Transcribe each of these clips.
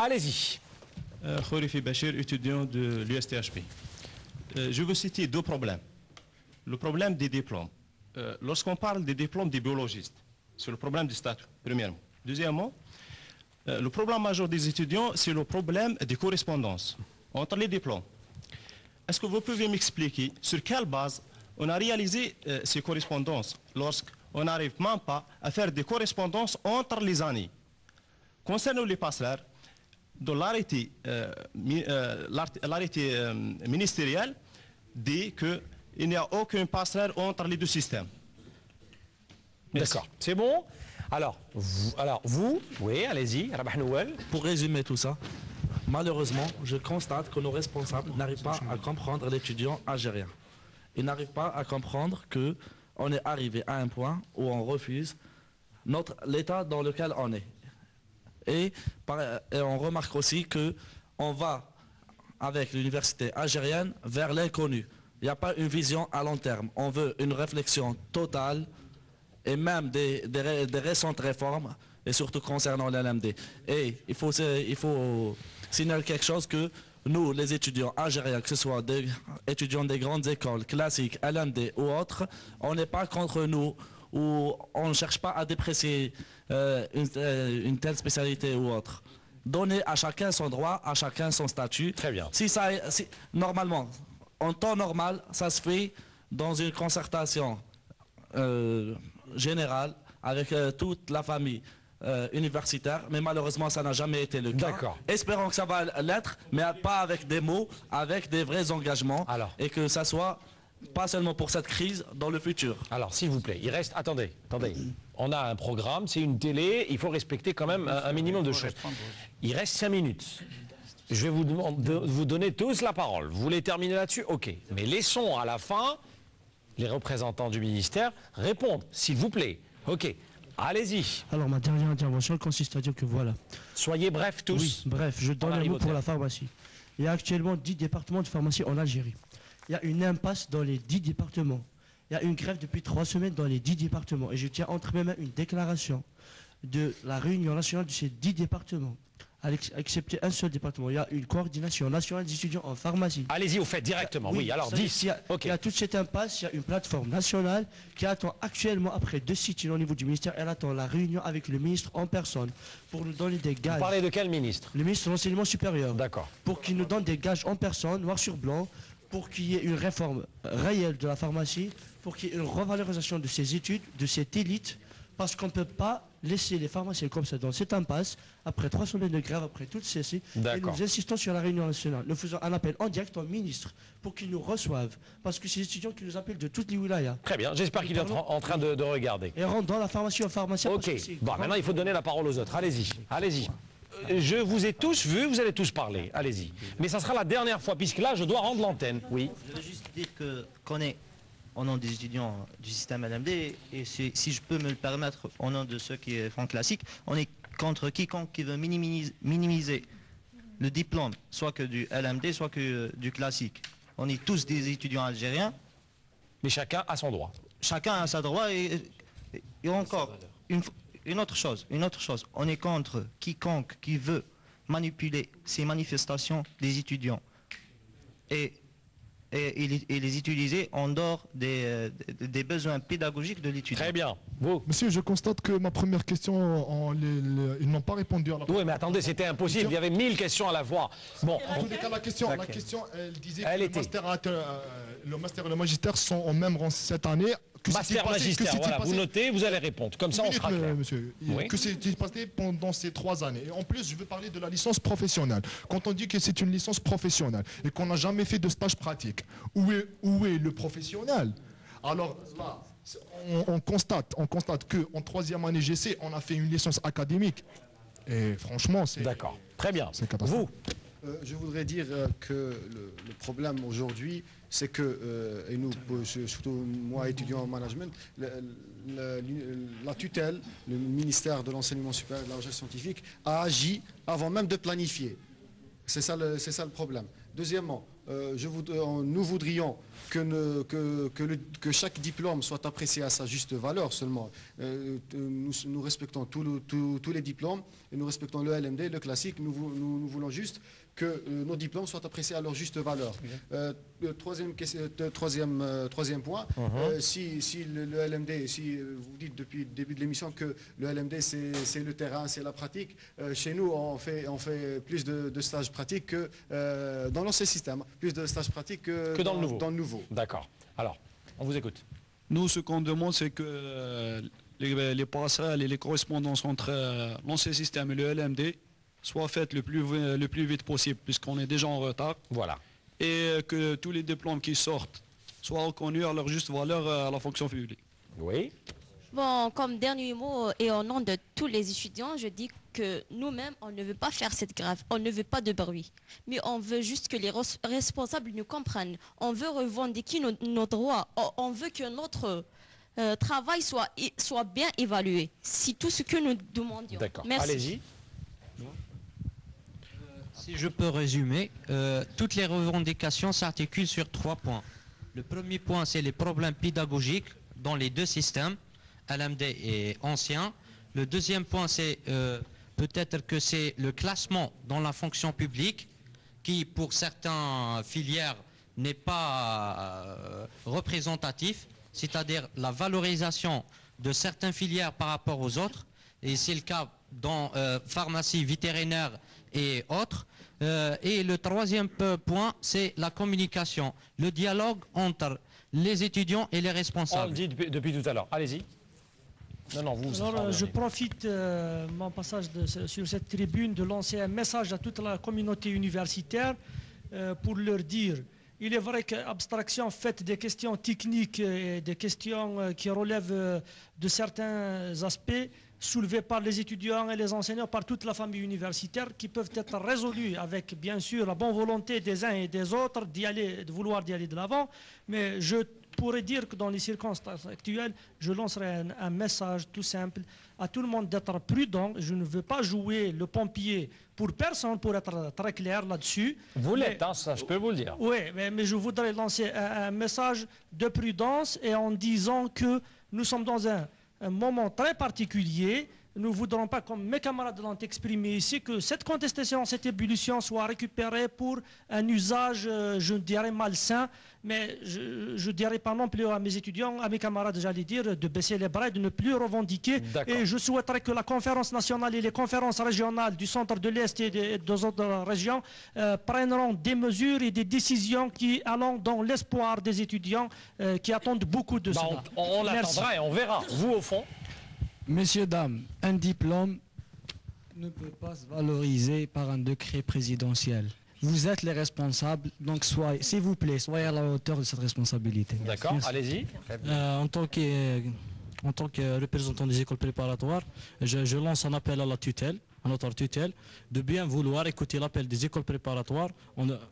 Allez-y. Khorifi Bachir, étudiant de l'USTHP. Je veux citer deux problèmes. Le problème des diplômes. Lorsqu'on parle des diplômes des biologistes, c'est le problème du statut, premièrement. Deuxièmement, le problème majeur des étudiants, c'est le problème des correspondances entre les diplômes. Est-ce que vous pouvez m'expliquer sur quelle base on a réalisé ces correspondances lorsqu'on n'arrive même pas à faire des correspondances entre les années? Concernant les passerelles, dans l'arrêté ministériel dit qu'il n'y a aucune passerelle entre les deux systèmes. D'accord, c'est bon. Alors, vous, oui, allez-y, Rabah Nouel. Pour résumer tout ça, malheureusement, je constate que nos responsables n'arrivent pas à comprendre l'étudiant algérien. Ils n'arrivent pas à comprendre qu'on est arrivé à un point où on refuse l'état dans lequel on est. Et on remarque aussi qu'on va, avec l'université algérienne, vers l'inconnu. Il n'y a pas une vision à long terme. On veut une réflexion totale et même des récentes réformes, et surtout concernant l'LMD. Et il faut signaler quelque chose que nous, les étudiants algériens, que ce soit des étudiants des grandes écoles, classiques, LMD ou autres, on n'est pas contre nous, ou on ne cherche pas à déprécier une telle spécialité ou autre. Donner à chacun son droit, à chacun son statut. Très bien. Normalement, en temps normal, ça se fait dans une concertation générale avec toute la famille universitaire, mais malheureusement ça n'a jamais été le cas. D'accord. Espérons que ça va l'être, mais pas avec des mots, avec des vrais engagements. Alors. Et que ça soit pas seulement pour cette crise, dans le futur. Alors, s'il vous plaît, il reste... Attendez. On a un programme, c'est une télé, il faut respecter quand même un minimum de choses. Il reste 5 minutes. Je vais vous donner tous la parole. Vous voulez terminer là-dessus? Ok. Mais laissons à la fin les représentants du ministère répondre, s'il vous plaît. Ok. Allez-y. Alors, ma dernière intervention consiste à dire que voilà. Soyez brefs tous. Oui, bref, je donne un mot pour la pharmacie. Il y a actuellement 10 départements de pharmacie en Algérie. Il y a une impasse dans les 10 départements. Il y a une grève depuis 3 semaines dans les 10 départements. Et je tiens entre mes mains une déclaration de la réunion nationale de ces 10 départements. Excepté un seul département. Il y a une coordination nationale des étudiants en pharmacie. Allez-y, au fait, directement. Oui, alors 10. Il y a toute cette impasse, il y a une plateforme nationale qui attend actuellement, après 2 sit-ins au niveau du ministère, elle attend la réunion avec le ministre en personne pour nous donner des gages. Vous parlez de quel ministre? Le ministre de l'Enseignement supérieur. D'accord. Pour qu'il nous donne des gages en personne, noir sur blanc, pour qu'il y ait une réforme réelle de la pharmacie, pour qu'il y ait une revalorisation de ces études, de cette élite, parce qu'on ne peut pas laisser les pharmaciens comme ça dans cette impasse, après 3 semaines de grève, après toutes ces... Et nous insistons sur la réunion nationale. Nous faisons un appel en direct au ministre pour qu'il nous reçoive, parce que ces étudiants qui nous appellent de toutes les wilayas. Très bien, j'espère qu'il est en train de regarder. Et rentrent dans la pharmacie aux pharmaciens. Ok, bon, maintenant il faut donner la parole aux autres. Allez-y, allez-y. Je vous ai tous vus, vous allez tous parler. Allez-y. Mais ça sera la dernière fois, puisque là, je dois rendre l'antenne. Oui. Je veux juste dire qu'on est, au nom des étudiants du système LMD, et si je peux me le permettre, au nom de ceux qui font classique, on est contre quiconque qui veut minimiser le diplôme, soit que du LMD, soit que du classique. On est tous des étudiants algériens. Mais chacun a son droit. Chacun a son droit et encore... Une autre chose, on est contre quiconque qui veut manipuler ces manifestations des étudiants et les utiliser en dehors des besoins pédagogiques de l'étudiant. Très bien. Vous? Monsieur, je constate que ma première question, ils n'ont pas répondu à la... Oui, mais attendez, c'était impossible. Il y avait 1000 questions à la fois. Bon. En tous les cas, la question, elle disait que le master et le magistère sont au même rang cette année. Master, magistère, voilà, vous notez, vous allez répondre. Comme ça, on sera clair. Monsieur, oui. Que s'est-il passé pendant ces 3 années? Et en plus, je veux parler de la licence professionnelle. Quand on dit que c'est une licence professionnelle et qu'on n'a jamais fait de stage pratique, où est le professionnel? Alors là, on constate qu'en 3e année GC, on a fait une licence académique. Et franchement, c'est... D'accord, très bien. Vous? Je voudrais dire que le problème aujourd'hui, c'est que, et nous, surtout moi étudiant en management, la tutelle, le ministère de l'Enseignement supérieur et de la Recherche scientifique a agi avant même de planifier. C'est ça le problème. Deuxièmement, nous voudrions que chaque diplôme soit apprécié à sa juste valeur seulement. Nous respectons tous les diplômes et nous respectons le LMD, le classique. Nous voulons juste que nos diplômes soient appréciés à leur juste valeur. Troisième point, si le LMD, si vous dites depuis le début de l'émission que le LMD c'est le terrain, c'est la pratique, chez nous on fait plus de stages pratiques que dans l'ancien système, plus de stages pratiques que dans le nouveau. D'accord. Alors, on vous écoute. Nous, ce qu'on demande, c'est que les passerelles et les correspondances entre l'ancien système et le LMD soient faites le plus vite possible, puisqu'on est déjà en retard. Voilà. Et que tous les diplômes qui sortent soient reconnus à leur juste valeur à la fonction publique. Oui. Bon, comme dernier mot et au nom de tous les étudiants, je dis que nous-mêmes, on ne veut pas faire cette grève, on ne veut pas de bruit. Mais on veut juste que les responsables nous comprennent. On veut revendiquer nos droits. On veut que notre travail soit bien évalué. C'est tout ce que nous demandions. D'accord. Merci. Allez-y. Si je peux résumer, toutes les revendications s'articulent sur 3 points. Le premier point, c'est les problèmes pédagogiques dans les deux systèmes, LMD et ancien. Le deuxième point, c'est peut-être que c'est le classement dans la fonction publique qui, pour certaines filières, n'est pas représentatif, c'est-à-dire la valorisation de certaines filières par rapport aux autres. Et c'est le cas dans pharmacie, vétérinaire et autres. Et le troisième point, c'est la communication, le dialogue entre les étudiants et les responsables. On le dit depuis tout à l'heure. Allez-y. Non, vous. Alors, je profite mon passage sur cette tribune de lancer un message à toute la communauté universitaire pour leur dire, il est vrai qu'abstraction faite des questions techniques et des questions qui relèvent de certains aspects soulevés par les étudiants et les enseignants, par toute la famille universitaire, qui peuvent être résolus avec, bien sûr, la bonne volonté des uns et des autres de vouloir y aller de l'avant. Mais je pourrais dire que dans les circonstances actuelles, je lancerai un message tout simple à tout le monde d'être prudent. Je ne veux pas jouer le pompier pour personne, pour être très clair là-dessus. Vous l'êtes, hein, ça je peux vous le dire. Oui, mais je voudrais lancer un message de prudence et en disant que nous sommes dans un moment très particulier. Nous ne voudrons pas, comme mes camarades l'ont exprimé ici, que cette contestation, cette ébullition soit récupérée pour un usage, je dirais, malsain. Mais je ne dirais pas non plus à mes étudiants, à mes camarades, j'allais dire, de baisser les bras et de ne plus revendiquer. Et je souhaiterais que la conférence nationale et les conférences régionales du centre de l'Est et des autres régions prendront des mesures et des décisions qui allant dans l'espoir des étudiants qui attendent beaucoup de cela. On l'attendra et on verra. Vous, au fond. Messieurs, dames, un diplôme ne peut pas se valoriser par un décret présidentiel. Vous êtes les responsables, donc s'il vous plaît, soyez à la hauteur de cette responsabilité. D'accord, allez-y. En tant que représentant des écoles préparatoires, je lance un appel à la tutelle, à notre tutelle, de bien vouloir écouter l'appel des écoles préparatoires.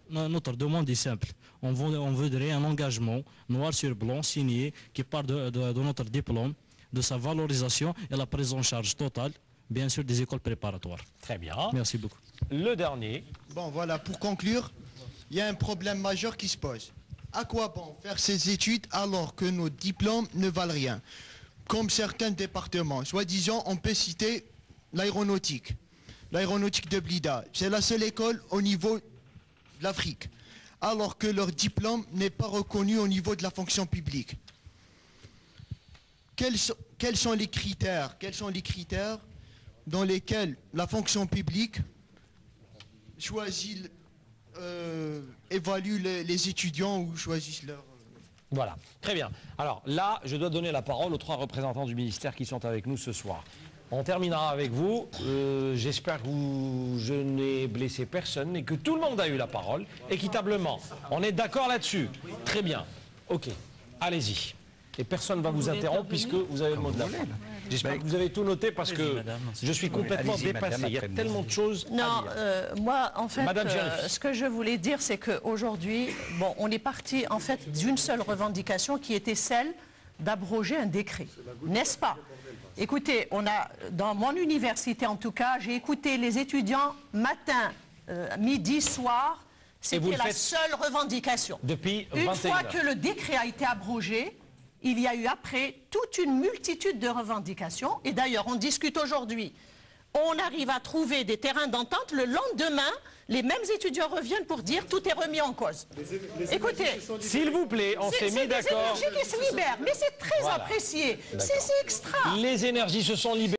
Notre demande est simple. On voudrait un engagement noir sur blanc signé qui part de notre diplôme, de sa valorisation et la prise en charge totale, bien sûr, des écoles préparatoires. Très bien. Merci beaucoup. Le dernier. Bon, voilà, pour conclure, il y a un problème majeur qui se pose. À quoi bon faire ces études alors que nos diplômes ne valent rien? Comme certains départements, soi-disant, on peut citer l'aéronautique. L'aéronautique de Blida, c'est la seule école au niveau de l'Afrique, alors que leur diplôme n'est pas reconnu au niveau de la fonction publique. Quels sont les critères dans lesquels la fonction publique évalue les étudiants ou choisissent leur... Voilà, très bien. Alors là, je dois donner la parole aux 3 représentants du ministère qui sont avec nous ce soir. On terminera avec vous. J'espère que je n'ai blessé personne et que tout le monde a eu la parole équitablement. On est d'accord là-dessus? Très bien. Ok, allez-y. Et personne ne va vous interrompre puisque vous avez le mot de la fin. J'espère que vous avez tout noté parce que je suis complètement dépassé. Il y a tellement de choses à dire. Moi, en fait, ce que je voulais dire, c'est qu'aujourd'hui, bon, on est parti en fait d'une seule revendication qui était celle d'abroger un décret, n'est-ce pas? Écoutez, dans mon université en tout cas, j'ai écouté les étudiants matin, midi, soir. vous C'était le la faites seule revendication. depuis Une 21 fois heures. que le décret a été abrogé, il y a eu après toute une multitude de revendications. Et d'ailleurs, on discute aujourd'hui. On arrive à trouver des terrains d'entente. Le lendemain, les mêmes étudiants reviennent pour dire tout est remis en cause. Écoutez, s'il vous plaît, on s'est mis d'accord. C'est des énergies qui se libèrent, mais c'est très Voilà. apprécié. C'est extra. Les énergies se sont libérées.